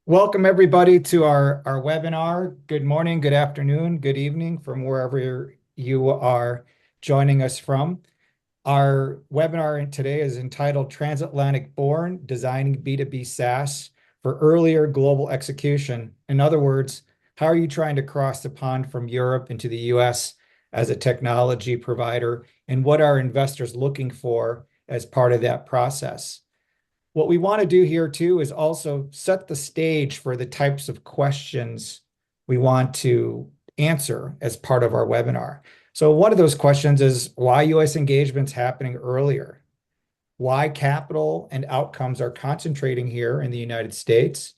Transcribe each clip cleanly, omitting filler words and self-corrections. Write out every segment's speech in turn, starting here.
Welcome everybody to our webinar. Good morning, good afternoon, good evening from wherever you are joining us from. Our webinar today is entitled Transatlantic Born, Designing B2B SaaS for Earlier Global Execution. In other words, how are you trying to cross the pond from Europe into the US as a technology provider, and what are investors looking for as part of that process? What we want to do here too is also set the stage for the types of questions we want to answer as part of our webinar. So one of those questions is why US engagement's happening earlier, why capital and outcomes are concentrating here in the United States.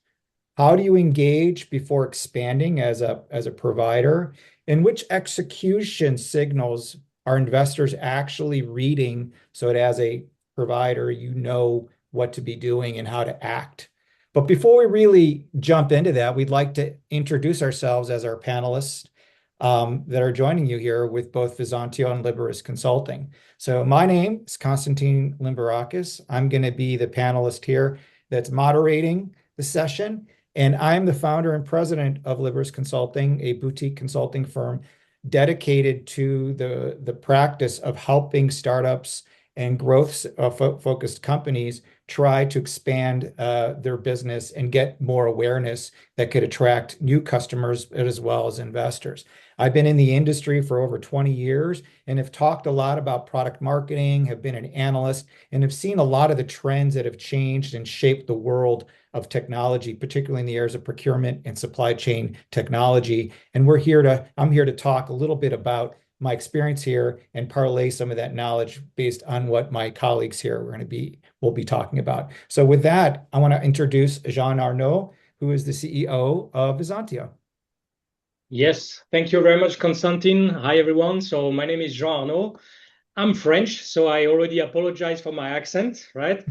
How do you engage before expanding as a provider? And which execution signals are investors actually reading so that as a provider, you know what to be doing and how to act? But before we really jump into that, we'd like to introduce ourselves as our panelists that are joining you here with both Visontio and Liberis Consulting. So my name is Konstantin Limbarakis. I'm going to be the panelist here that's moderating the session. And I'm the founder and president of Liberis Consulting, a boutique consulting firm dedicated to the practice of helping startups and growth-focused companies try to expand their business and get more awareness that could attract new customers as well as investors. I've been in the industry for over 20 years and have talked a lot about product marketing, have been an analyst, and have seen a lot of the trends that have changed and shaped the world of technology, particularly in the areas of procurement and supply chain technology. And I'm here to talk a little bit about my experience here and parlay some of that knowledge based on what my colleagues here will be talking about. So with that, I want to introduce Jean Arnaud, who is the CEO of Visontio. Yes, thank you very much, Konstantin. Hi, everyone. So my name is Jean Arnaud. I'm French, so I already apologize for my accent, right?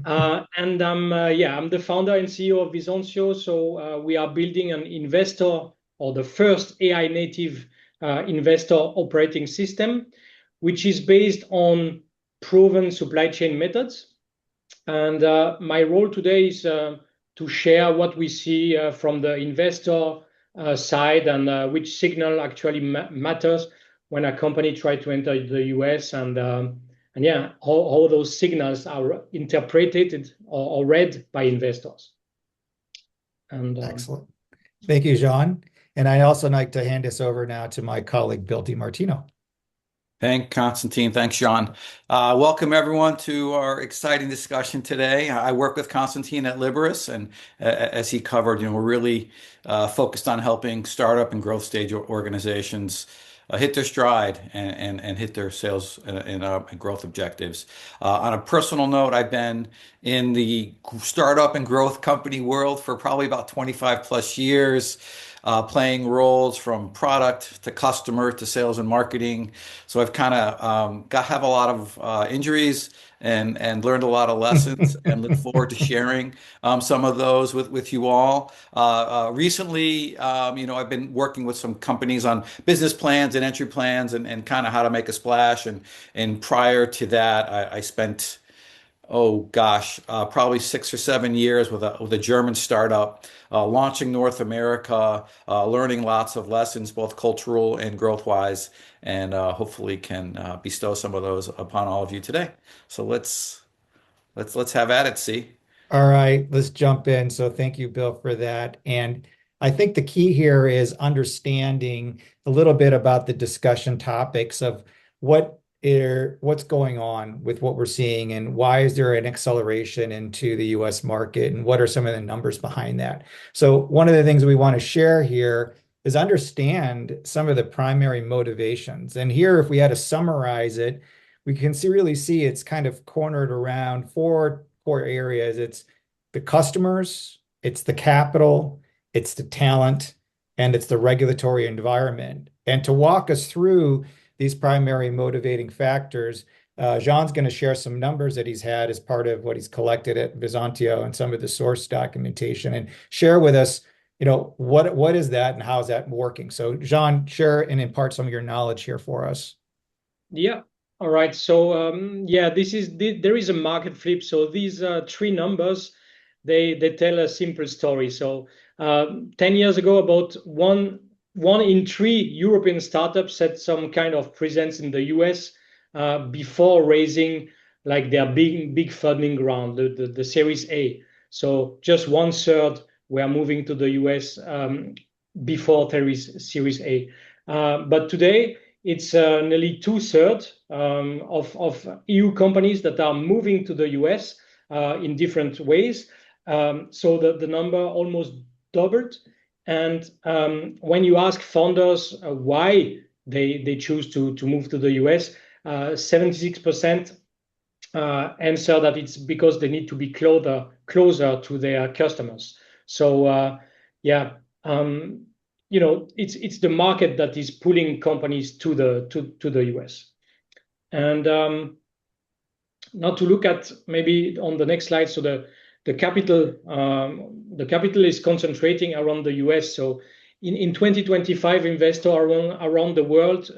And I'm the founder and CEO of Visontio. So we are building an investor or the first AI native investor operating system, which is based on proven supply chain methods. And my role today is to share what we see from the investor side and which signal actually matters when a company tries to enter the US and how those signals are interpreted or read by investors. And Excellent. Thank you, Jean. And I also like to hand this over now to my colleague, Bill DeMartino. Thanks, Konstantin. Thanks, Jean. Welcome, everyone, to our exciting discussion today. I work with Konstantin at Liberis, and as he covered, we're really focused on helping startup and growth stage organizations hit their stride and hit their sales and growth objectives. On a personal note, I've been in the startup and growth company world for probably about 25 plus years. Playing roles from product to customer to sales and marketing. So I've kind of have a lot of injuries and learned a lot of lessons and look forward to sharing some of those with you all. Recently, I've been working with some companies on business plans and entry plans and kind of how to make a splash. And prior to that, I spent probably 6 or 7 years with a German startup, launching North America, learning lots of lessons, both cultural and growth-wise, and hopefully can bestow some of those upon all of you today. So let's have at it, see. All right, let's jump in. So thank you, Bill, for that. And I think the key here is understanding a little bit about the discussion topics of what's going on with what we're seeing and why is there an acceleration into the US market and what are some of the numbers behind that. So one of the things we want to share here is understand some of the primary motivations. And here, if we had to summarize it, we can really see it's kind of cornered around four core areas. It's the customers, it's the capital, it's the talent, and it's the regulatory environment. And to walk us through these primary motivating factors, Jean's going to share some numbers that he's had as part of what he's collected at Visontio and some of the source documentation, and share with us, what is that and how is that working? So Jean, share and impart some of your knowledge here for us. Yeah. All right. So there is a market flip. So these three numbers, they tell a simple story. So 10 years ago, about one in 3 European startups had some kind of presence in the US before raising like their big funding round, the Series A. So just 1/3 were moving to the US before Series A. But today, it's nearly 2/3 of EU companies that are moving to the US in different ways. So the number almost doubled. And when you ask founders why they choose to move to the US, 76% answer that it's because they need to be closer to their customers. So it's the market that is pulling companies to the US. And now to look at maybe on the next slide, so the capital is concentrating around the US. So in 2025, investors around the world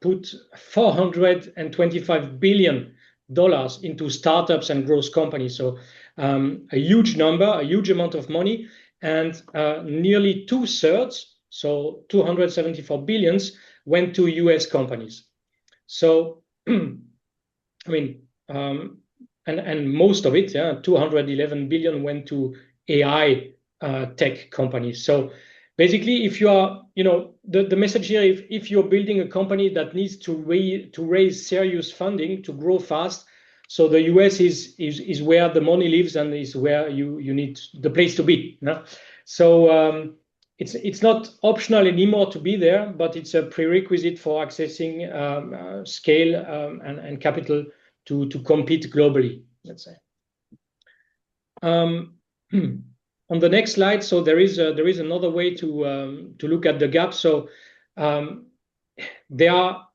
put $425 billion into startups and growth companies. So a huge number, a huge amount of money, and nearly 2/3, so 274 billions, went to US companies. So, I mean, and most of it, 211 billion went to AI tech companies. So basically, if you are, the message here, if you're building a company that needs to raise serious funding to grow fast, so the US is where the money lives and is where you need the place to be. So it's not optional anymore to be there, but it's a prerequisite for accessing scale and capital to compete globally, let's say. On the next slide, so there is another way to look at the gap. So there are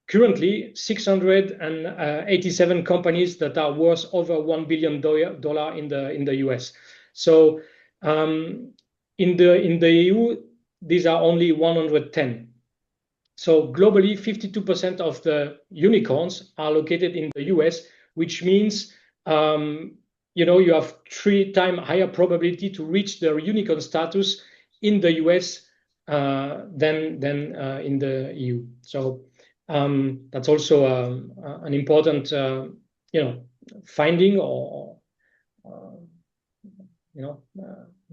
currently 687 companies that are worth over $1 billion in the US. So in the EU, these are only 110. So globally, 52% of the unicorns are located in the US, which means you have 3 times higher probability to reach the unicorn status in the US than in the EU. So that's also an important finding or an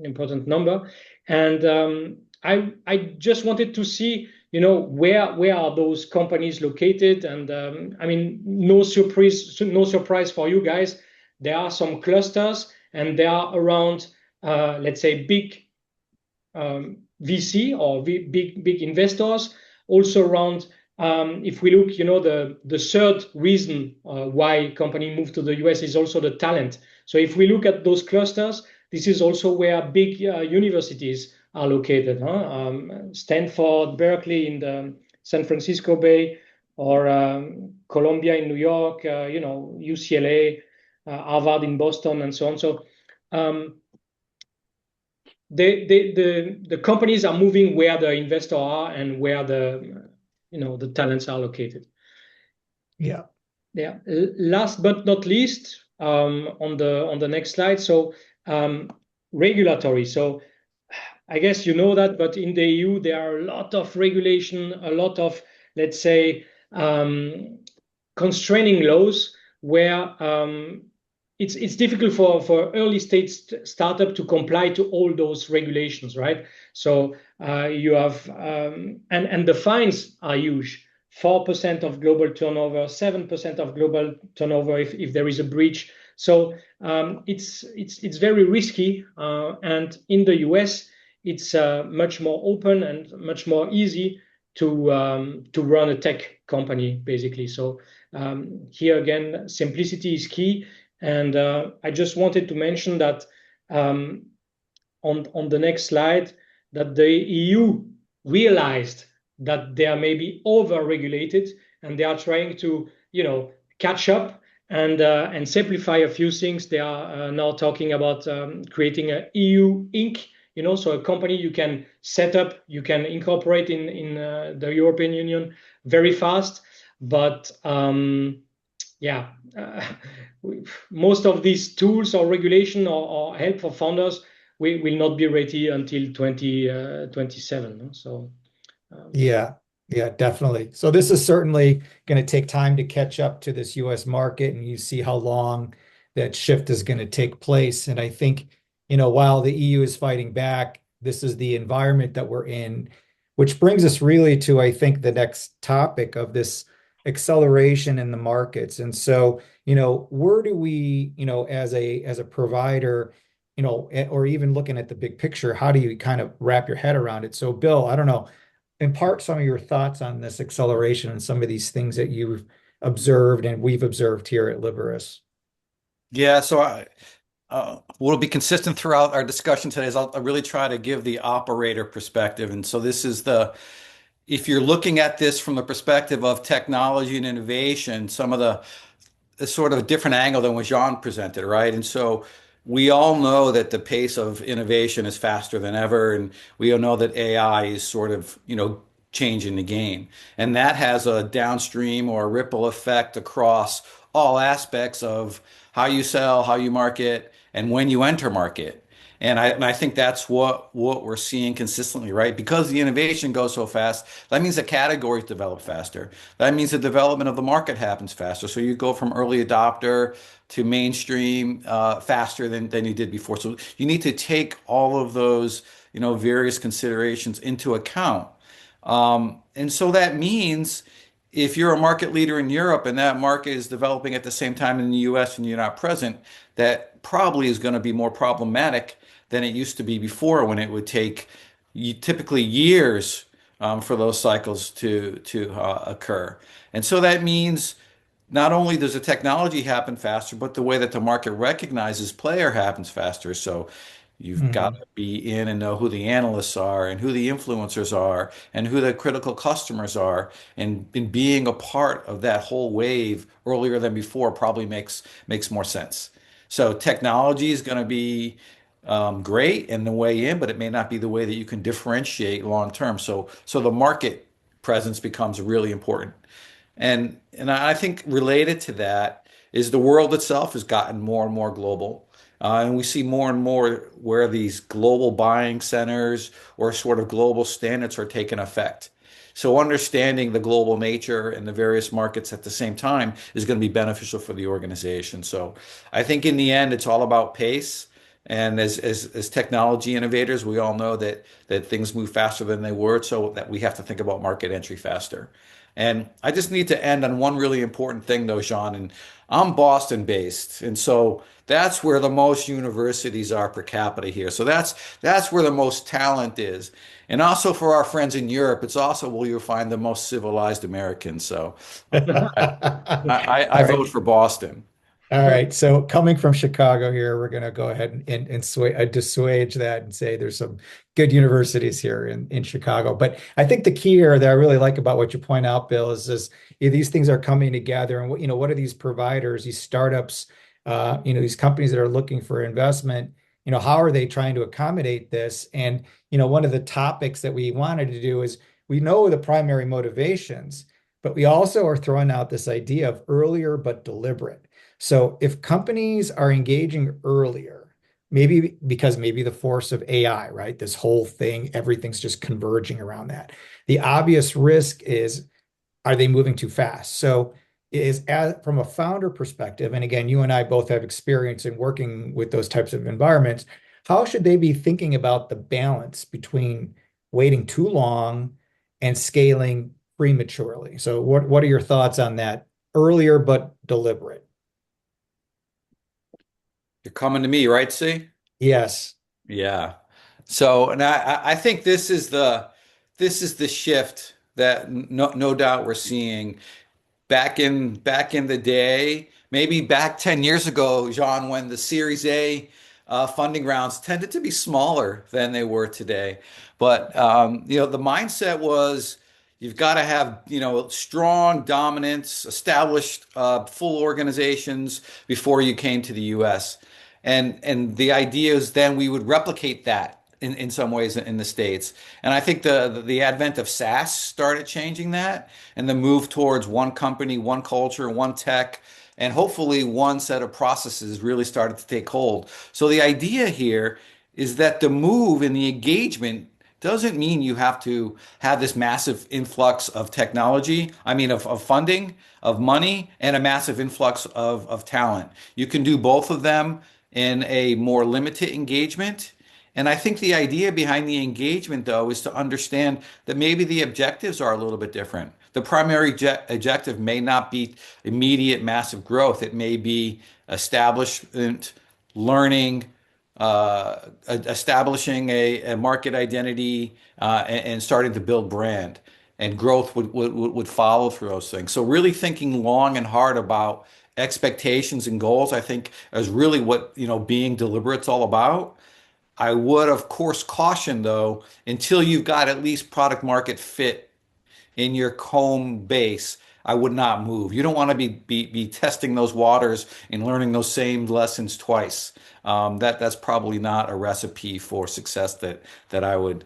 important number. And I just wanted to see where are those companies located. And I mean, no surprise for you guys. There are some clusters, and they are around, let's say, big VC or big investors. Also around, if we look, the third reason why company move to the US is also the talent. So if we look at those clusters, this is also where big universities are located. Stanford, Berkeley in the San Francisco Bay, or Columbia in New York, UCLA, Harvard in Boston, and so on. So the companies are moving where the investors are and where the talents are located. Yeah. Last but not least, on the next slide. So regulatory. So I guess you know that, but in the EU there are a lot of regulation, a lot of, let's say, constraining laws where it's difficult for early stage startup to comply to all those regulations, right? So you have and the fines are huge. 4% of global turnover, 7% of global turnover if there is a breach. So it's very risky, and in the US it's much more open and much more easy to run a tech company, basically. So here again, simplicity is key. And I just wanted to mention that on the next slide, that the EU realized that they are maybe over-regulated, and they are trying to catch up and simplify a few things. They are now talking about creating an EU Inc., so a company you can set up, you can incorporate in the European Union very fast. But yeah, most of these tools or regulation or help for founders will not be ready until 2027. No? So, Yeah, yeah, definitely. So this is certainly going to take time to catch up to this US market, and you see how long that shift is going to take place. And I think, while the EU is fighting back, this is the environment that we're in, which brings us really to, I think, the next topic of this acceleration in the markets. And so, where do we, as a provider, or even looking at the big picture, how do you kind of wrap your head around it? So, Bill, I don't know, impart some of your thoughts on this acceleration and some of these things that you've observed and we've observed here at Liberis. Yeah, so what'll be consistent throughout our discussion today is I'll really try to give the operator perspective. And so this is if you're looking at this from the perspective of technology and innovation, some of the sort of a different angle than what Jean presented, right? And so we all know that the pace of innovation is faster than ever, and we all know that AI is sort of, changing the game. And that has a downstream or a ripple effect across all aspects of how you sell, how you market, and when you enter market. And I think that's what we're seeing consistently, right? Because the innovation goes so fast, that means the categories develop faster. That means the development of the market happens faster. So you go from early adopter to mainstream faster than you did before. So you need to take all of those, various considerations into account. And so that means if you're a market leader in Europe and that market is developing at the same time in the US and you're not present, that probably is going to be more problematic than it used to be before when it would take typically years for those cycles to occur. And so that means not only does the technology happen faster, but the way that the market recognizes player happens faster. So you've got Mhm. to be in and know who the analysts are and who the influencers are and who the critical customers are. And being a part of that whole wave earlier than before probably makes more sense. So technology is going to be great in the way in, but it may not be the way that you can differentiate long term. So the market presence becomes really important. And I think related to that is the world itself has gotten more and more global. And we see more and more where these global buying centers or sort of global standards are taking effect. So understanding the global nature and the various markets at the same time is going to be beneficial for the organization. So I think in the end, it's all about pace. And as technology innovators, we all know that things move faster than they were, so that we have to think about market entry faster. And I just need to end on one really important thing, though, Jean. And I'm Boston based, and so that's where the most universities are per capita here. So that's where the most talent is. And also for our friends in Europe, it's also where you'll find the most civilized Americans. So I, I All right. vote for Boston. All right. So coming from Chicago here, we're going to go ahead and dissuade that and say there's some good universities here in Chicago. But I think the key here that I really like about what you point out, Bill, is these things are coming together. And what are these providers, these startups, these companies that are looking for investment, how are they trying to accommodate this? And, one of the topics that we wanted to do is we know the primary motivations, but we also are throwing out this idea of earlier but deliberate. So if companies are engaging earlier, maybe because maybe the force of AI, right? This whole thing, everything's just converging around that. The obvious risk is, are they moving too fast? So from a founder perspective, and again, you and I both have experience in working with those types of environments, how should they be thinking about the balance between waiting too long and scaling prematurely? So what are your thoughts on that? Earlier but deliberate. You're coming to me, right, C? Yes. Yeah. So, and I think this is the shift that no doubt we're seeing back in the day, maybe back 10 years ago, Jean, when the Series A funding rounds tended to be smaller than they were today. But the mindset was you've got to have strong dominance, established full organizations before you came to the U.S. And the idea is then we would replicate that in some ways in the States. And I think the advent of SaaS started changing that, and the move towards one company, one culture, one tech, and hopefully one set of processes really started to take hold. So the idea here is that the move in the engagement doesn't mean you have to have this massive influx of technology, of funding, of money, and a massive influx of talent. You can do both of them in a more limited engagement. And I think the idea behind the engagement, though, is to understand that maybe the objectives are a little bit different. The primary objective may not be immediate massive growth. It may be establishment, learning, establishing a market identity, and starting to build brand. And growth would follow through those things. So really thinking long and hard about expectations and goals, I think, is really what, being deliberate's all about. I would, of course, caution, though, until you've got at least product market fit in your home base, I would not move. You don't want to be testing those waters and learning those same lessons twice. That's probably not a recipe for success that I would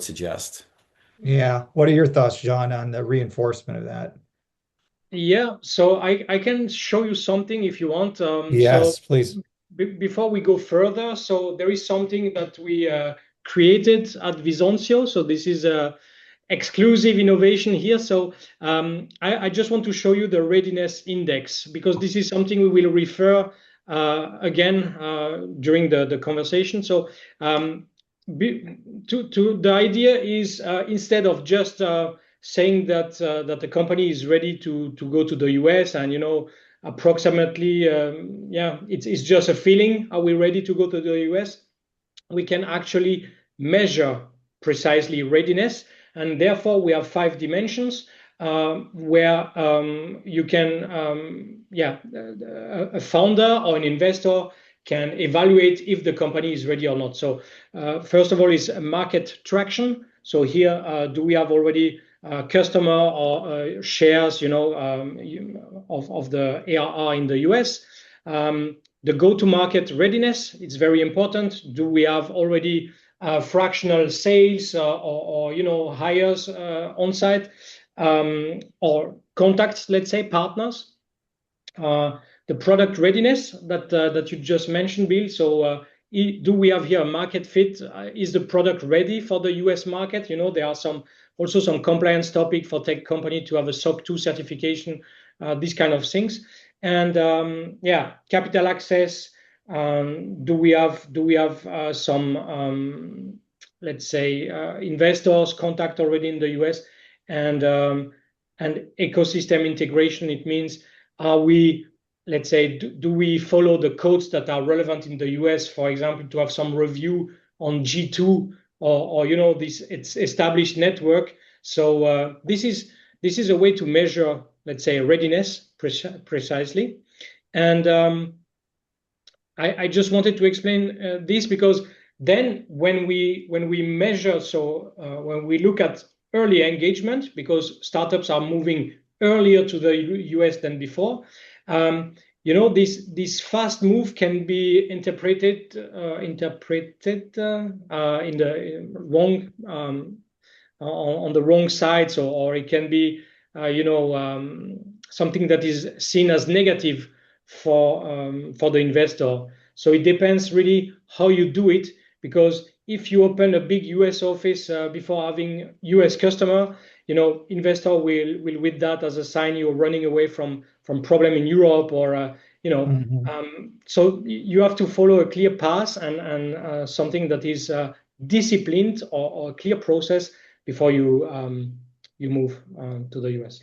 suggest. Yeah. What are your thoughts, John, on the reinforcement of that? Yeah, so I can show you something if you want. Yes, please. Before we go further, so there is something that we created at Visontio. So this is a exclusive innovation here. So I just want to show you the readiness index, because this is something we will refer again during the conversation. So to the idea is instead of just saying that the company is ready to go to the US, and approximately it's just a feeling, are we ready to go to the US? We can actually measure precisely readiness, and therefore we have 5 dimensions where you can a founder or an investor can evaluate if the company is ready or not. So first of all is market traction. So here do we have already customer or shares of the ARR in the US? The go-to-market readiness, it's very important. Do we have already fractional sales or hires on site, or contacts, let's say partners? The product readiness that you just mentioned, Bill. So do we have here a market fit? Is the product ready for the US market? There are also some compliance topic for tech company to have a SOC 2 certification, these kind of things. And capital access. Do we have some let's say investors contact already in the US? And ecosystem integration. It means, are we, let's say, do we follow the codes that are relevant in the US, for example, to have some review on G2 or this it's established network? So this is a way to measure, let's say, readiness precisely. And I just wanted to explain this, because then when we measure, so when we look at early engagement, because startups are moving earlier to the US than before, this fast move can be interpreted in the wrong on the wrong side, or it can be something that is seen as negative for the investor. So it depends really how you do it, because if you open a big US office before having US customer, investor will with that as a sign you're running away from problem in Europe, or so you have to follow a clear path and something that is disciplined or a clear process before you move to the US.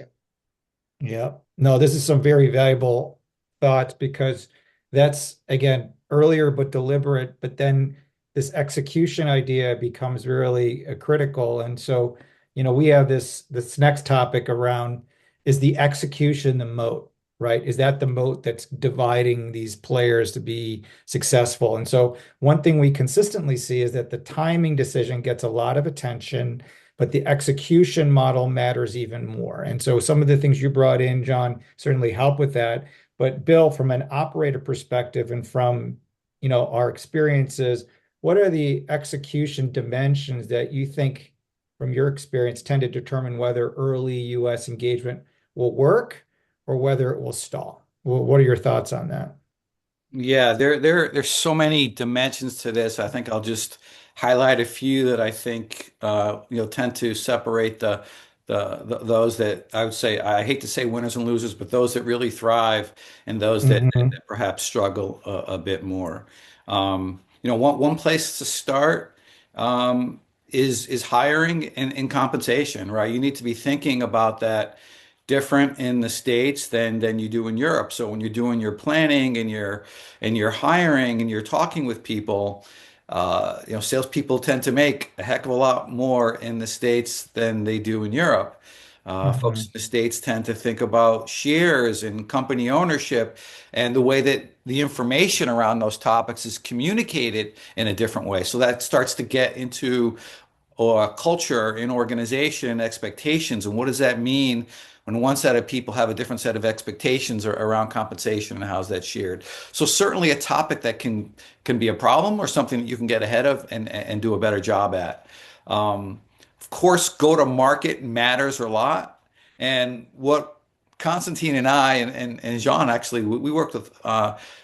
Yeah. No, this is some very valuable thoughts, because that's, again, earlier but deliberate, but then this execution idea becomes really critical. And so, we have this next topic around, is the execution the moat, right? Is that the moat that's dividing these players to be successful? And so one thing we consistently see is that the timing decision gets a lot of attention, but the execution model matters even more. And so some of the things you brought in, John, certainly help with that. But Bill, from an operator perspective and from, our experiences, what are the execution dimensions that you think, from your experience, tend to determine whether early US engagement will work or whether it will stall? What are your thoughts on that? Yeah, there's so many dimensions to this. I think I'll just highlight a few that I think tend to separate those that I would say, I hate to say winners and losers, but those that really thrive and those that perhaps struggle a bit more. One place to start is hiring and compensation, right? You need to be thinking about that different in the States than you do in Europe. So when you're doing your planning and you're hiring and you're talking with people, salespeople tend to make a heck of a lot more in the States than they do in Europe. Folks in Hmm. the States tend to think about shares and company ownership and the way that the information around those topics is communicated in a different way. So that starts to get into or culture in organization expectations, and what does that mean when one set of people have a different set of expectations around compensation, and how's that shared? So certainly a topic that can be a problem or something that you can get ahead of and do a better job at. Of course, go to market matters a lot. And what Constantine and I and Jean actually we worked with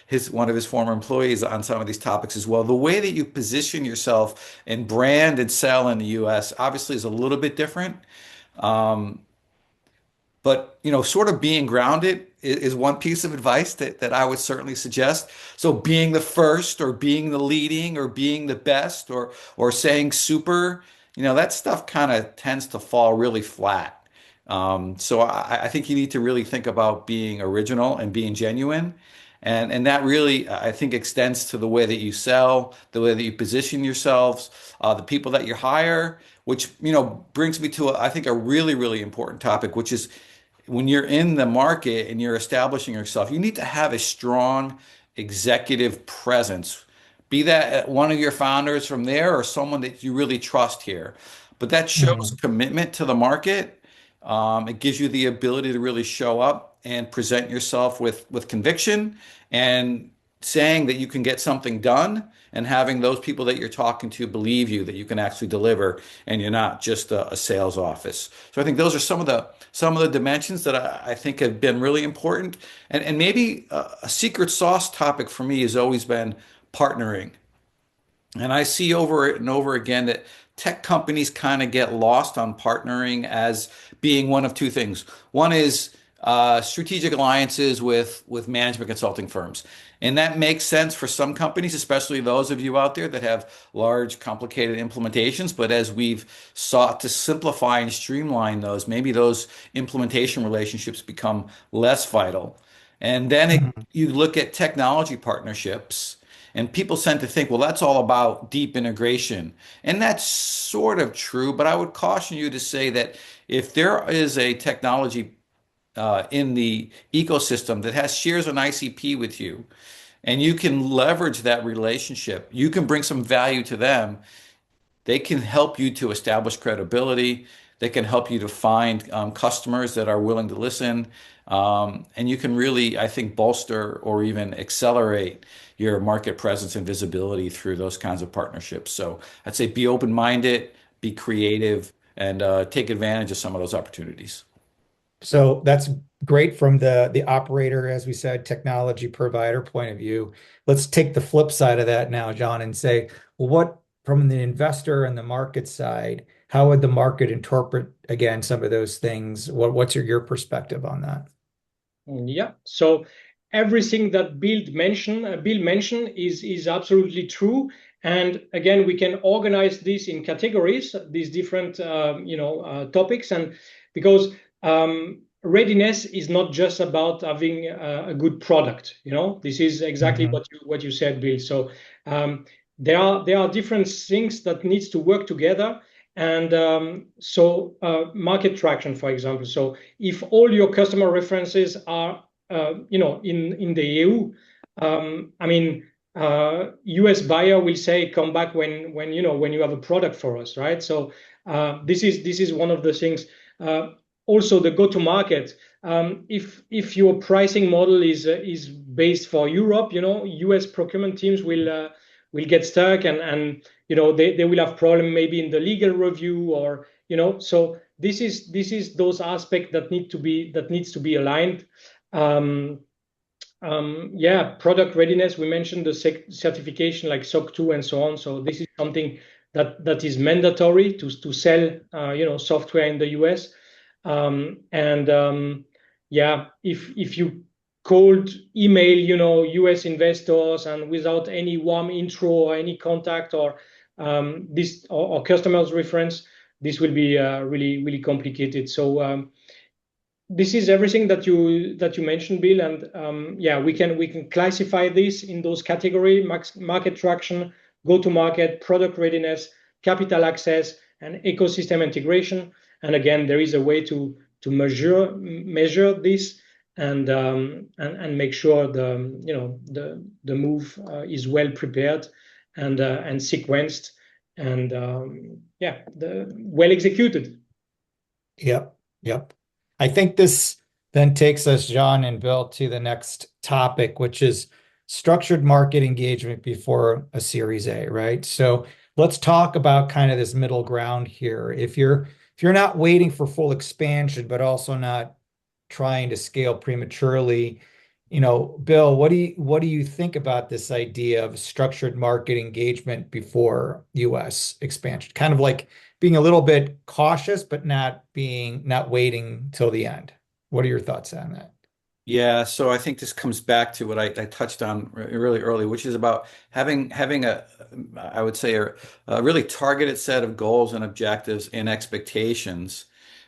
his one of his former employees on some of these topics as well. The way that you position yourself and brand and sell in the U.S. obviously is a little bit different. Um, but sort of being grounded is one piece of advice that I would certainly suggest. So being the first or being the leading or being the best or saying super, that stuff kind of tends to fall really flat. So I think you need to really think about being original and being genuine. And that really, I think, extends to the way that you sell, the way that you position yourselves, the people that you hire, which, brings me to, I think, a really, really important topic, which is when you're in the market and you're establishing yourself, you need to have a strong executive presence. Be that one of your founders from there or someone that you really trust here. But that shows Hmm. commitment to the market. It gives you the ability to really show up and present yourself with conviction and saying that you can get something done and having those people that you're talking to believe you that you can actually deliver and you're not just a sales office. So I think those are some of the dimensions that I think have been really important. And maybe a secret sauce topic for me has always been partnering. And I see over and over again that tech companies kind of get lost on partnering as being one of two things. One is strategic alliances with management consulting firms. And that makes sense for some companies, especially those of you out there that have large, complicated implementations. But as we've sought to simplify and streamline those, maybe those implementation relationships become less vital. And then you look at technology partnerships. And people tend to think, well, that's all about deep integration. And that's sort of true, but I would caution you to say that if there is a technology in the ecosystem that has shares an ICP with you, and you can leverage that relationship, you can bring some value to them. They can help you to establish credibility. They can help you to find customers that are willing to listen. And you can really, I think, bolster or even accelerate your market presence and visibility through those kinds of partnerships. So I'd say be open-minded, be creative, and take advantage of some of those opportunities. So that's great from the operator, as we said, technology provider point of view. Let's take the flip side of that now, John, and say, well, what from the investor and the market side, how would the market interpret again some of those things? What's your perspective on that? Yeah. So everything that Bill mentioned is absolutely true. And again, we can organize this in categories, these different topics, and because readiness is not just about having a good product. This is exactly Hmm. what you said, Bill. So there are different things that needs to work together. And market traction, for example. So if all your customer references are, in the EU, I mean, US buyer will say, "Come back when you have a product for us," right? So this is one of the things. Also, the go-to-market. If your pricing model is based for Europe, US procurement teams will get stuck and they will have problem maybe in the legal review or so this is those aspects that needs to be aligned. Yeah, product readiness. We mentioned the certification like SOC 2 and so on. So this is something that is mandatory to sell, software in the US. Yeah, if you cold email, US investors and without any warm intro or any contact or this or customers reference, this will be really really complicated. So this is everything that you mentioned, Bill, and yeah, we can classify this in those categories: market traction, go-to-market, product readiness, capital access, and ecosystem integration. And again, there is a way to measure this and make sure the move is well prepared and sequenced and yeah, well executed. Yep. Yep. I think this then takes us, Jean and Bill, to the next topic, which is structured market engagement before a Series A, right? So let's talk about kind of this middle ground here. If you're not waiting for full expansion, but also not trying to scale prematurely, Bill, what do you think about this idea of structured market engagement before US expansion? Kind of like being a little bit cautious, but not waiting till the end. What are your thoughts on that? Yeah, so I think this comes back to what I touched on really early, which is about having a, I would say, a really targeted set of goals and objectives and expectations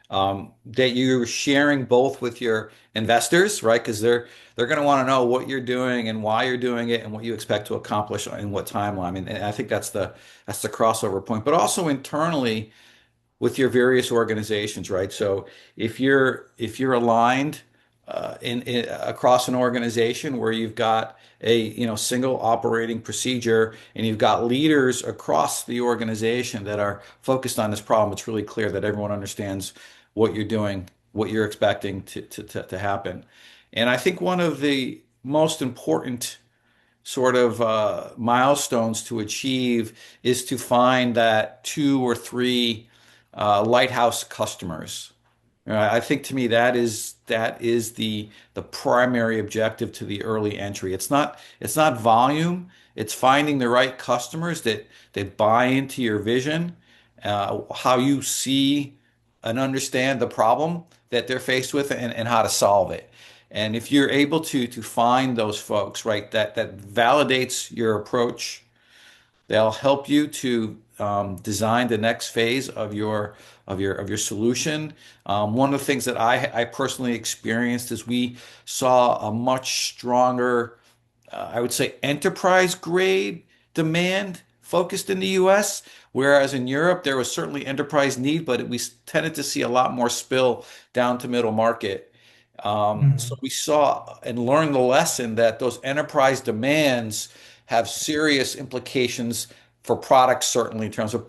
that you're sharing both with your investors, right? Because they're going to want to know what you're doing and why you're doing it and what you expect to accomplish in what timeline. I mean, and I think that's the crossover point, but also internally with your various organizations, right? So if you're aligned in across an organization where you've got a single operating procedure and you've got leaders across the organization that are focused on this problem, it's really clear that everyone understands what you're doing, what you're expecting to happen. And I think one of the most important sort of milestones to achieve is to find that two or three lighthouse customers. I think to me that is the primary objective to the early entry. It's not volume. It's finding the right customers that buy into your vision, how you see and understand the problem that they're faced with, and how to solve it. And if you're able to find those folks, right, that validates your approach. They'll help you to design the next phase of your solution. One of the things that I personally experienced is we saw a much stronger, I would say, enterprise grade demand focused in the US, whereas in Europe there was certainly enterprise need, but we tended to see a lot more spill down to middle market. So Mhm. we saw and learned the lesson that those enterprise demands have serious implications for products, certainly in terms of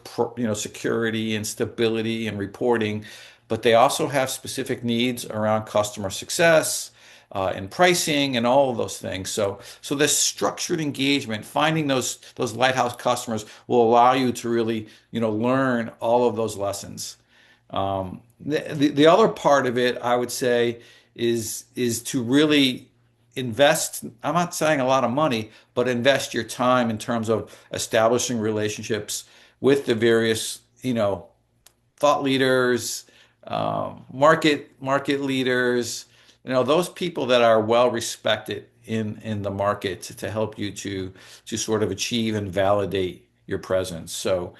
security and stability and reporting, but they also have specific needs around customer success and pricing and all of those things. So this structured engagement, finding those lighthouse customers, will allow you to really learn all of those lessons. The other part of it, I would say, is to really invest. I'm not saying a lot of money, but invest your time in terms of establishing relationships with the various, thought leaders, market leaders, those people that are well respected in the market to help you to sort of achieve and validate your presence. So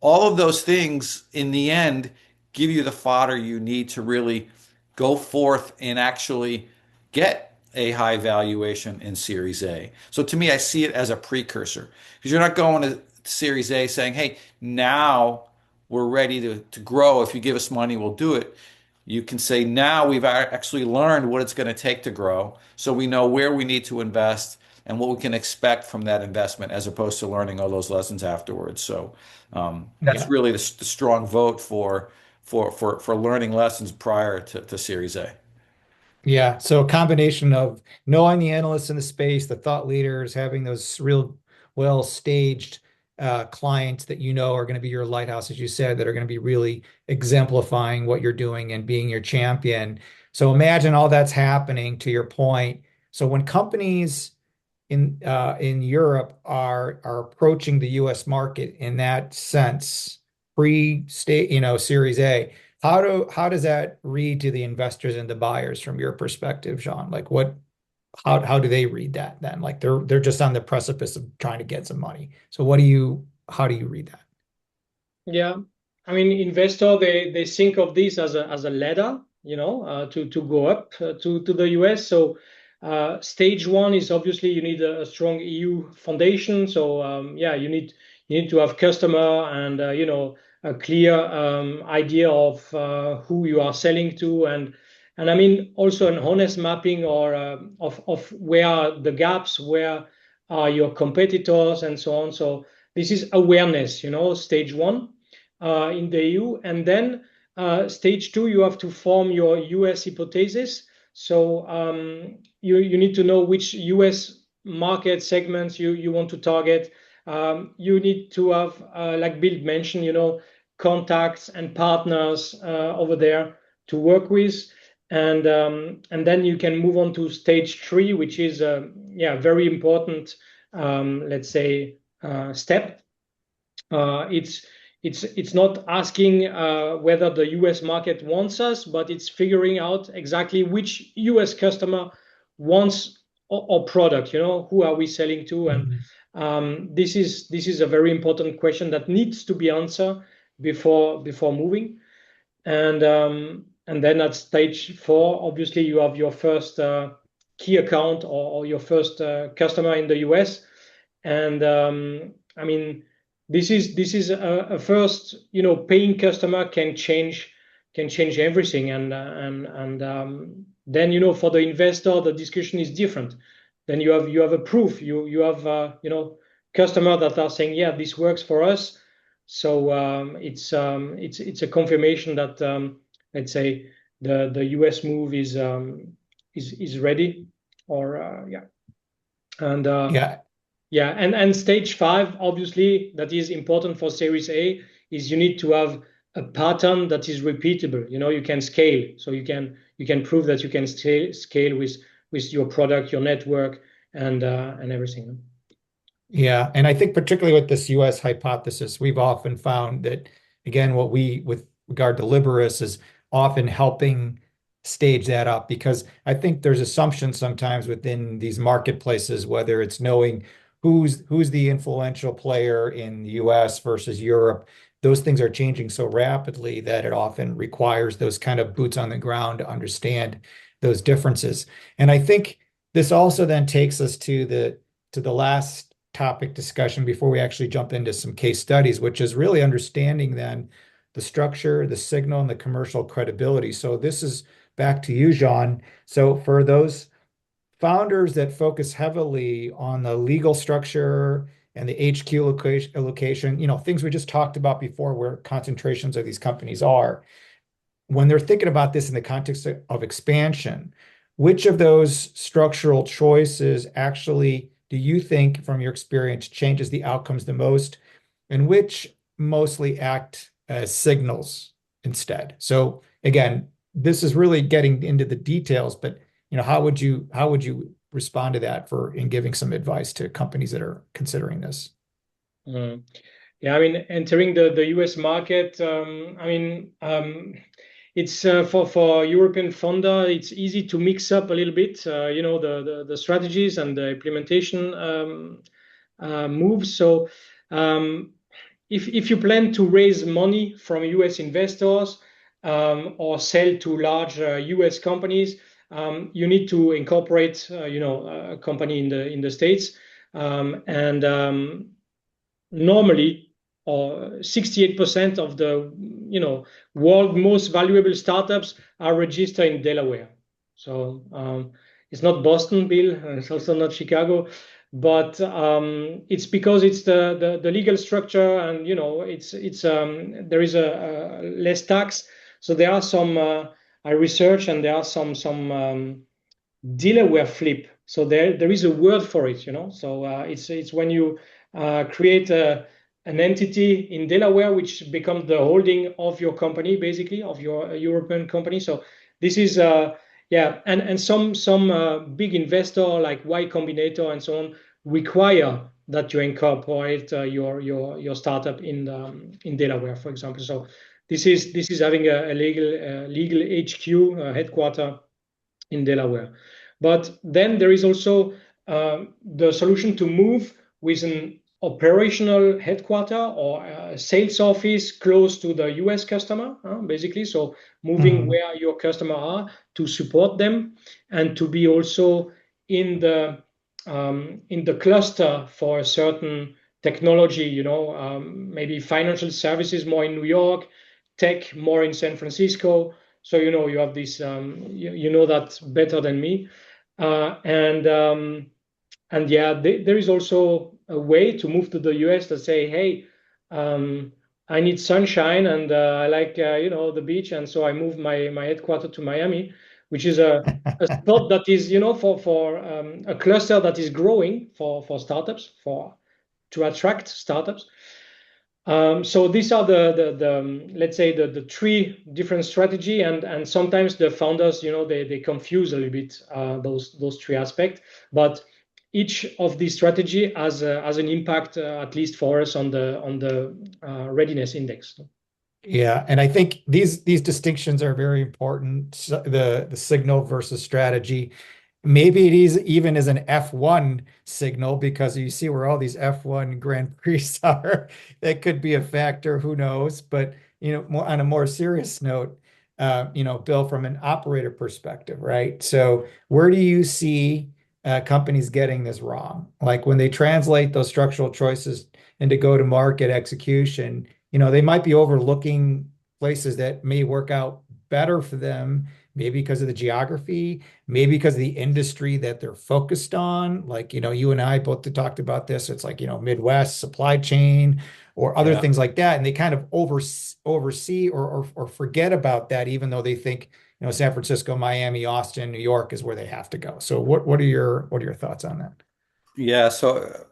all of those things in the end give you the fodder you need to really go forth and actually get a high valuation in Series A. So to me, I see it as a precursor because you're not going to Series A saying, hey, now we're ready to grow. If you give us money, we'll do it. You can say, now we've actually learned what it's going to take to grow. So we know where we need to invest and what we can expect from that investment as opposed to learning all those lessons afterwards. So that's Yeah. really the strong vote for learning lessons prior to Series A. Yeah. So a combination of knowing the analysts in the space, the thought leaders, having those real well staged clients that are going to be your lighthouse, as you said, that are going to be really exemplifying what you're doing and being your champion. So imagine all that's happening to your point. So when companies in Europe are approaching the U.S. market in that sense, pre-state, Series A, how does that read to the investors and the buyers from your perspective, Jean? Like how do they read that then? Like they're just on the precipice of trying to get some money. So how do you read that? Yeah, I mean, investor they think of this as a ladder, to go up to the US. So stage one is obviously you need a strong EU foundation. So yeah, you need to have customer and a clear idea of who you are selling to, and I mean also an honest mapping or of where are the gaps, where are your competitors, and so on. So this is awareness, stage one in the EU. And then stage two, you have to form your US hypothesis. So you need to know which US market segments you want to target. You need to have, like Bill mentioned, contacts and partners over there to work with. And then you can move on to stage three, which is very important, let's say, step. It's not asking whether the US market wants us, but it's figuring out exactly which US customer wants our product. Who are we selling to? And this is a very important question that needs to be answered before moving. And then at stage four, obviously you have your first key account or your first customer in the US. And I mean, this is a first, paying customer can change everything. And then, for the investor, the discussion is different. Then you have a proof. You have customer that are saying, yeah, this works for us. So it's a confirmation that let's say the US move is ready, or yeah. And Yeah. yeah, and stage five, obviously, that is important for Series A, is you need to have a pattern that is repeatable. You can scale, so you can prove that you can scale with your product, your network, and everything. Yeah, and I think particularly with this US hypothesis, we've often found that, again, with regard to Liberis is often helping stage that up, because I think there's assumptions sometimes within these marketplaces, whether it's knowing who's the influential player in the US versus Europe. Those things are changing so rapidly that it often requires those kind of boots on the ground to understand those differences. And I think this also then takes us to the last topic discussion before we actually jump into some case studies, which is really understanding then the structure, the signal, and the commercial credibility. So this is back to you, Jean. So for those founders that focus heavily on the legal structure and the HQ location, things we just talked about before, where concentrations of these companies are, when they're thinking about this in the context of expansion, which of those structural choices actually do you think, from your experience, changes the outcomes the most, and which mostly act as signals instead? So again, this is really getting into the details, but how would you respond to that in giving some advice to companies that are considering this? Yeah, I mean, entering the US market, it's for European founder, it's easy to mix up a little bit, the strategies and the implementation moves. So if you plan to raise money from US investors or sell to large US companies, you need to incorporate, a company in the States, and normally, 68% of the world most valuable startups are registered in Delaware. So it's not Boston, Bill. It's also not Chicago, but it's because it's the legal structure, and there is a less tax. So there are some I research, and there are some Delaware flip. So there is a word for it, So it's when you create an entity in Delaware, which becomes the holding of your company, basically, of your European company. So this is Yeah, and some big investor like Y Combinator and so on require that you incorporate your startup in Delaware, for example. So this is having a legal HQ headquarter in Delaware. But then there is also the solution to move with an operational headquarter or a sales office close to the US customer, basically. So moving where your customer are to support them and to be also in the cluster for a certain technology, maybe financial services more in New York, tech more in San Francisco. So you have this, you know that better than me, and yeah, there is also a way to move to the US to say, hey, I need sunshine and I like the beach, and so I moved my headquarters to Miami, which is a spot that is for a cluster that is growing for startups to attract startups. So these are the let's say the three different strategy, and sometimes the founders they confuse a little bit those three aspects, but each of these strategy has an impact, at least for us, on the readiness index. Yeah, and I think these distinctions are very important. The signal versus strategy. Maybe it is even as an F1 signal, because you see where all these F1 Grand Prix are. That could be a factor, who knows? But on a more serious note, Bill, from an operator perspective, right? So where do you see companies getting this wrong? Like when they translate those structural choices into go-to-market execution, they might be overlooking places that may work out better for them, maybe because of the geography, maybe because of the industry that they're focused on. Like, you and I both talked about this. It's like, Midwest supply chain or other things like that. And they kind of oversee or forget about that, even though they think, San Francisco, Miami, Austin, New York is where they have to go. So what are your thoughts on that? Yeah, so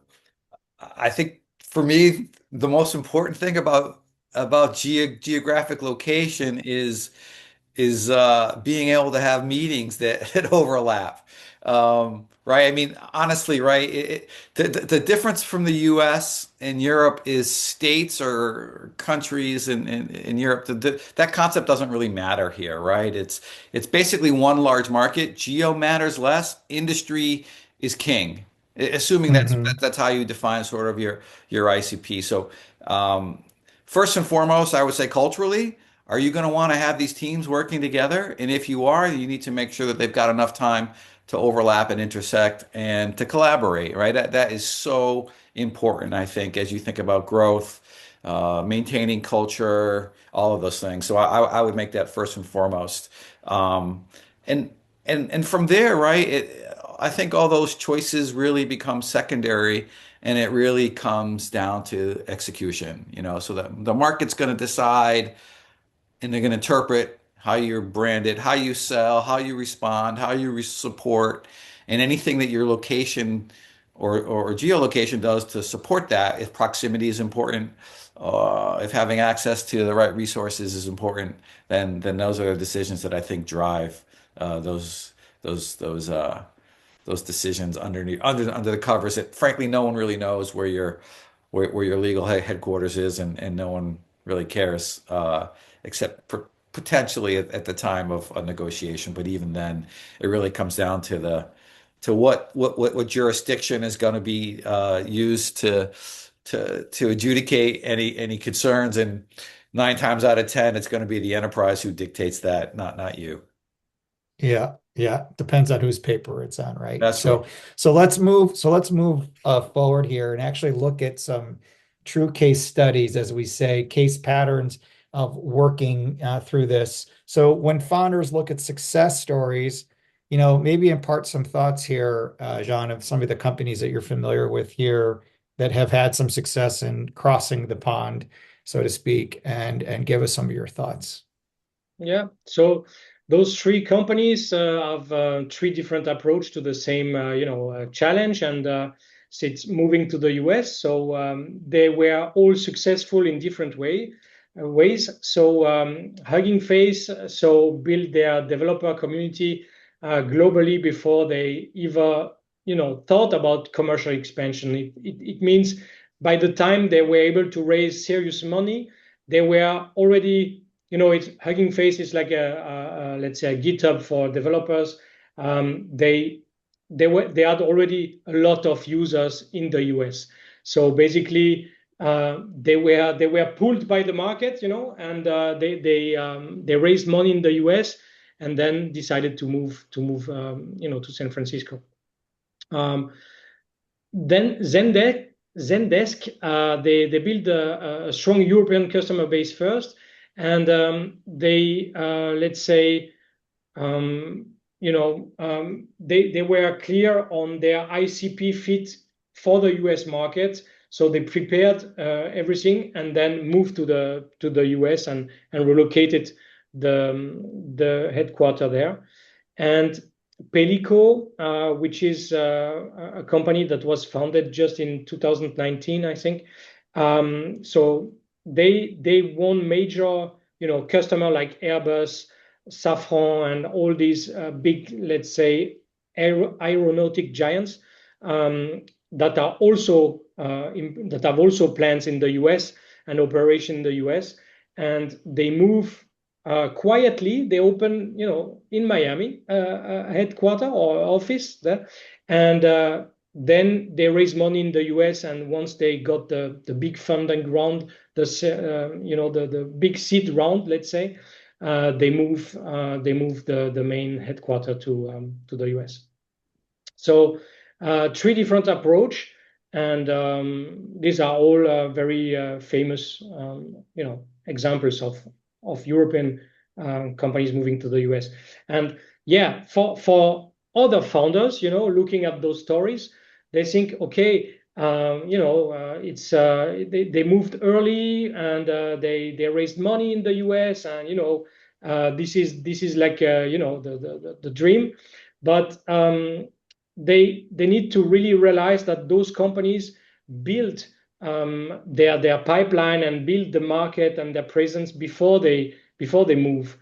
I think for me, the most important thing about geographic location is being able to have meetings that overlap. Right? I mean, honestly, right? The difference from the US and Europe is states or countries in Europe. That concept doesn't really matter here, right? It's basically one large market. Geo matters less. Industry is king, assuming that's how you define sort of your ICP. So, first and foremost, I would say culturally. Are you going to want to have these teams working together? And if you are, you need to make sure that they've got enough time to overlap and intersect and to collaborate, right? That is so important, I think, as you think about growth, maintaining culture, all of those things. So I would make that first and foremost. And and from there, right? I think all those choices really become secondary, and it really comes down to execution. So that the market's going to decide and they're going to interpret how you're branded, how you sell, how you respond, how you support, and anything that your location or geolocation does to support that. If proximity is important, if having access to the right resources is important, then those are the decisions that I think drive those those decisions under the covers. That frankly, no one really knows where your legal headquarters is, and no one really cares, except for potentially at the time of a negotiation. But even then, it really comes down to what jurisdiction is going to be used to adjudicate any concerns, and 9 times out of 10, it's going to be the enterprise who dictates that, not you. Yeah, yeah. Depends on whose paper it's on, right? That's right. So let's move forward here and actually look at some true case studies, as we say, case patterns of working through this. So when founders look at success stories, maybe impart some thoughts here, Jean, of some of the companies that you're familiar with here that have had some success in crossing the pond, so to speak, and give us some of your thoughts. Yeah. So those three companies have three different approach to the same challenge, and so it's moving to the US. So they were all successful in different ways. So Hugging Face built their developer community globally before they ever, thought about commercial expansion. It means by the time they were able to raise serious money, they were already, it's Hugging Face is like let's say a GitHub for developers. They had already a lot of users in the US. So basically, they were pulled by the market, and they raised money in the US and then decided to move to San Francisco. Then Zendesk, they build a strong European customer base first, and they let's say they were clear on their ICP fit for the US market. So they prepared everything and then moved to the US and relocated the headquarter there. And Pelico, which is a company that was founded just in 2019, I think. So they won major customer like Airbus, Safran, and all these big, let's say, aeronautic giants that are also that have also plants in the US and operation in the US, and they move quietly. They open, in Miami, a headquarter or office there, and then they raise money in the US. And once they got the big funding round, the big seed round, let's say, they move the main headquarter to the US. So three different approach, and these are all very famous, examples of European companies moving to the US. And yeah, for other founders, looking at those stories, they think, okay, it's they moved early, and they raised money in the US, and this is like the dream, but they need to really realize that those companies build their pipeline and build the market and their presence before they move,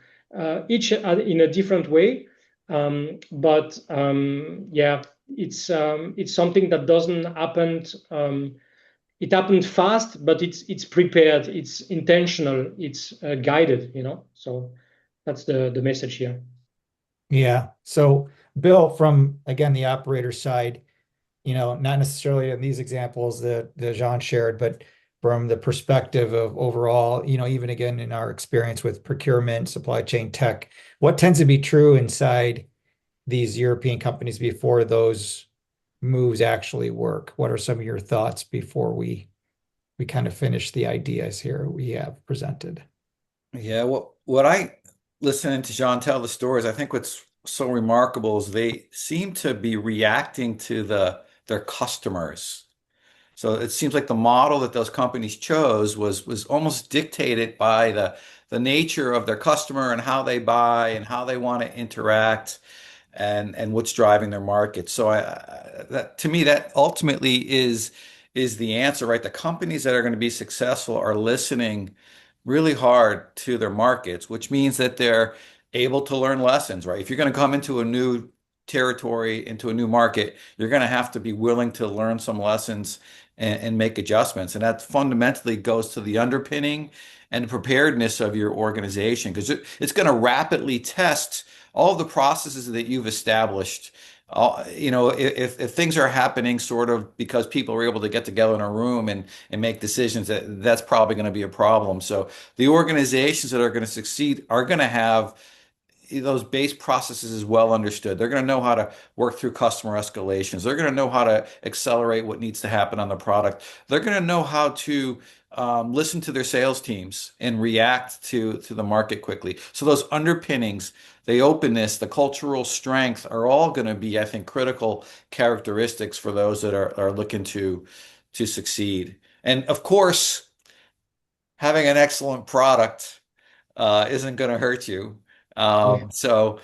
each in a different way. But yeah, it's something that doesn't happen. It happened fast, but it's prepared, it's intentional, it's guided. So that's the message here. Yeah. So Bill, from again the operator side, not necessarily in these examples that Jean shared, but from the perspective of overall, even again in our experience with procurement, supply chain tech, what tends to be true inside these European companies before those moves actually work? What are some of your thoughts before we kind of finish the ideas here we have presented? Yeah, what I listening to Jean tell the stories, I think what's so remarkable is they seem to be reacting to their customers. So it seems like the model that those companies chose was almost dictated by the nature of their customer and how they buy and how they want to interact and what's driving their market. So that to me that ultimately is the answer, right? The companies that are going to be successful are listening really hard to their markets, which means that they're able to learn lessons, right? If you're going to come into a new territory, into a new market, you're going to have to be willing to learn some lessons and make adjustments. And that fundamentally goes to the underpinning and preparedness of your organization, because it's going to rapidly test all of the processes that you've established. If things are happening sort of because people are able to get together in a room and make decisions, that's probably going to be a problem. So the organizations that are going to succeed are going to have those base processes is well understood. They're going to know how to work through customer escalations. They're going to know how to accelerate what needs to happen on the product. They're going to know how to listen to their sales teams and react to the market quickly. So those underpinnings, the openness, the cultural strength are all going to be, I think, critical characteristics for those that are looking to succeed. And of course, having an excellent product isn't going to hurt you. So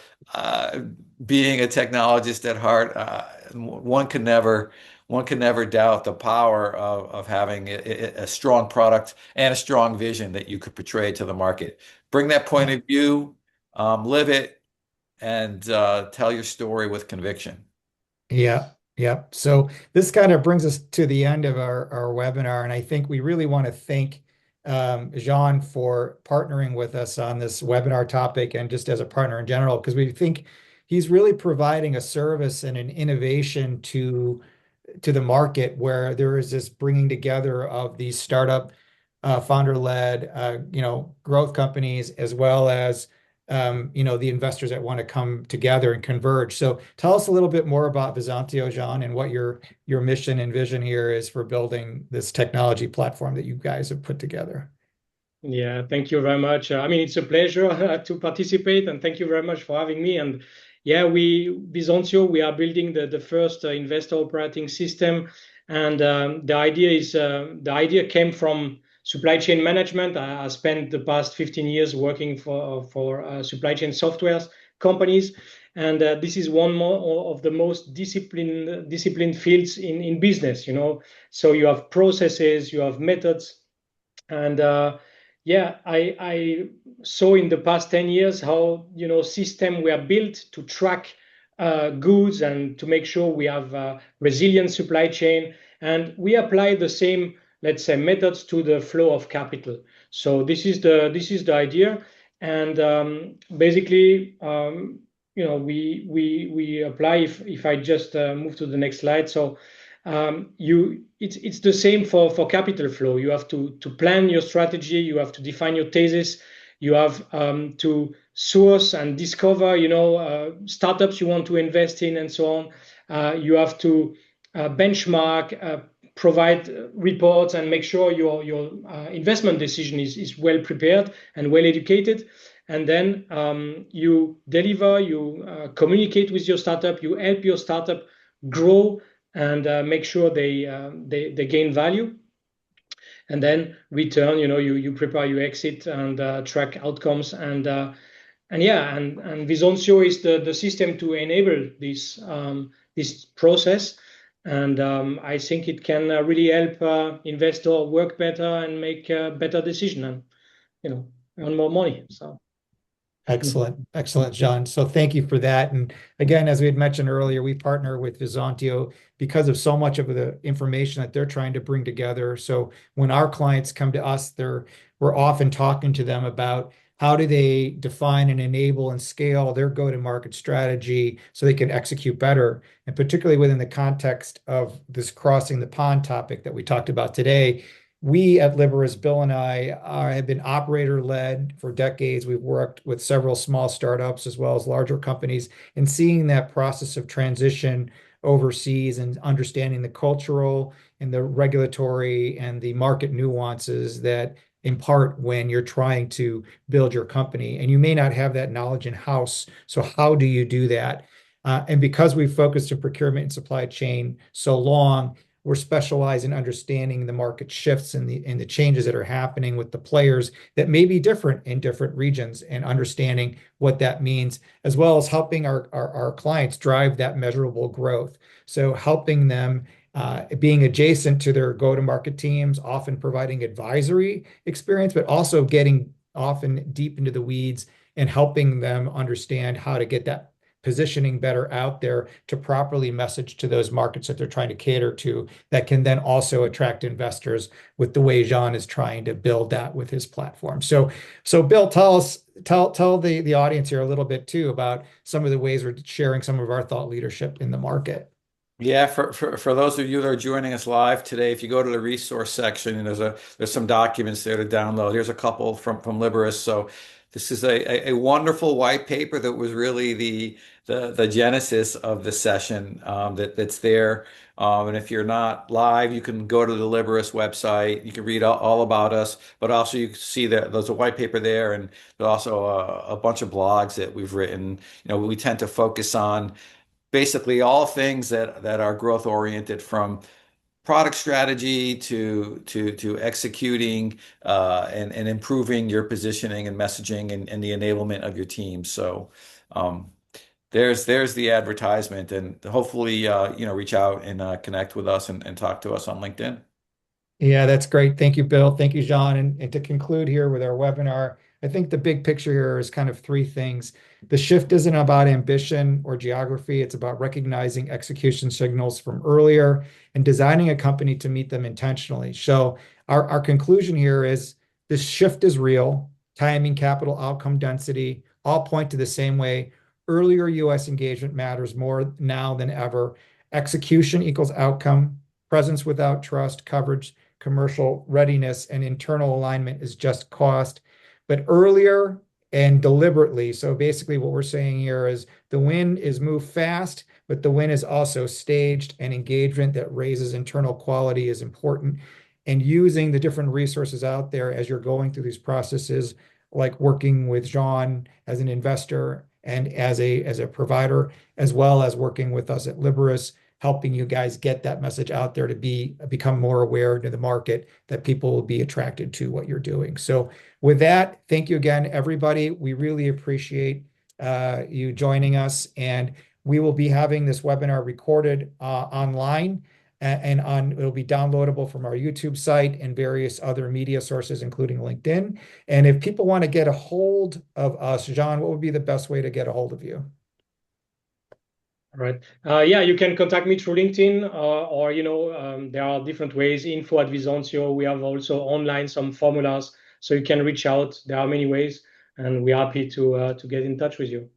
being a technologist at heart, one can never doubt the power of having a strong product and a strong vision that you could portray to the market. Bring that point of view, live it, and tell your story with conviction. Yeah, yeah. So this kind of brings us to the end of our webinar, and I think we really want to thank Jean for partnering with us on this webinar topic and just as a partner in general, because we think he's really providing a service and an innovation to the market where there is this bringing together of these startup founder-led growth companies as well as the investors that want to come together and converge. So tell us a little bit more about Visontio, Jean, and what your mission and vision here is for building this technology platform that you guys have put together. Yeah, thank you very much. I mean, it's a pleasure to participate, and thank you very much for having me. And yeah, Bisontio, we are building the first investor operating system, and the idea came from supply chain management. I spent the past 15 years working for supply chain software companies, and this is one more of the most disciplined fields in business. So you have processes, you have methods, and yeah, I saw in the past 10 years how systems were built to track goods and to make sure we have a resilient supply chain, and we apply the same, let's say, methods to the flow of capital. So this is the idea, and basically we apply. If I just move to the next slide. So it's the same for capital flow. You have to plan your strategy, you have to define your thesis, you have to source and discover startups you want to invest in, and so on. You have to benchmark, provide reports, and make sure your investment decision is well prepared and well educated. And then you deliver, you communicate with your startup, you help your startup grow and make sure they gain value, and then return. You prepare your exit and track outcomes, and Visontio is the system to enable this process, and I think it can really help investor work better and make a better decision and earn more money. So. Excellent. Excellent, Jean. So thank you for that. And again, as we had mentioned earlier, we partner with Visontio because of so much of the information that they're trying to bring together. So when our clients come to us, we're often talking to them about how do they define and enable and scale their go-to-market strategy so they can execute better. And particularly within the context of this crossing the pond topic that we talked about today, we at Liberis, Bill and I, have been operator-led for decades. We've worked with several small startups as well as larger companies, and seeing that process of transition overseas and understanding the cultural and the regulatory and the market nuances that impart when you're trying to build your company. And you may not have that knowledge in-house. So how do you do that? And because we've focused on procurement and supply chain so long, we're specialized in understanding the market shifts and the changes that are happening with the players that may be different in different regions, and understanding what that means, as well as helping our clients drive that measurable growth. So helping them being adjacent to their go-to-market teams, often providing advisory experience, but also getting often deep into the weeds and helping them understand how to get that positioning better out there to properly message to those markets that they're trying to cater to, that can then also attract investors with the way Jean is trying to build that with his platform. So Bill, tell the audience here a little bit too about some of the ways we're sharing some of our thought leadership in the market. Yeah, for those of you that are joining us live today, if you go to the resource section, and there's some documents there to download. Here's a couple from Liberis. So this is a wonderful white paper that was really the genesis of the session, that's there. And if you're not live, you can go to the Liberis website. You can read all about us, but also you can see that there's a white paper there, and there's also a bunch of blogs that we've written. We tend to focus on basically all things that are growth oriented, from product strategy to executing and improving your positioning and messaging and the enablement of your team. So there's the advertisement, and hopefully reach out and connect with us and talk to us on LinkedIn. Yeah, that's great. Thank you, Bill. Thank you, Jean. And to conclude here with our webinar, I think the big picture here is kind of three things. The shift isn't about ambition or geography. It's about recognizing execution signals from earlier and designing a company to meet them intentionally. So our conclusion here is this shift is real. Timing, capital, outcome, density all point to the same way. Earlier US engagement matters more now than ever. Execution equals outcome. Presence without trust, coverage, commercial readiness, and internal alignment is just cost. But earlier and deliberately, so basically what we're saying here is the win is move fast, but the win is also staged, and engagement that raises internal quality is important. And using the different resources out there as you're going through these processes, like working with Jean as an investor and as a provider, as well as working with us at Liberis, helping you guys get that message out there to become more aware to the market, that people will be attracted to what you're doing. So with that, thank you again, everybody. We really appreciate you joining us, and we will be having this webinar recorded online, and it'll be downloadable from our YouTube site and various other media sources, including LinkedIn. And if people want to get a hold of us, Jean, what would be the best way to get a hold of you? All right. Yeah, you can contact me through LinkedIn, or there are different ways. Info at Visontio. We have also online some formulas, so you can reach out. There are many ways, and we're happy to get in touch with you.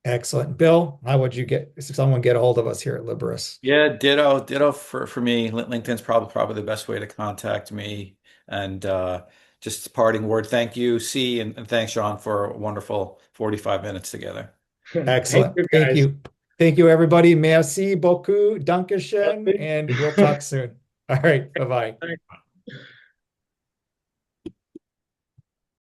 Excellent. Bill, how would someone get a hold of us here at Liberis? Yeah, ditto for me. LinkedIn's probably the best way to contact me. And just parting word, thank you, C, and thanks, Sean, for a wonderful 45 minutes together. Excellent. Thank you, Thank guys. you. Thank you, everybody. Merci beaucoup. Dankeschön. And we'll talk soon. All right. Bye-bye.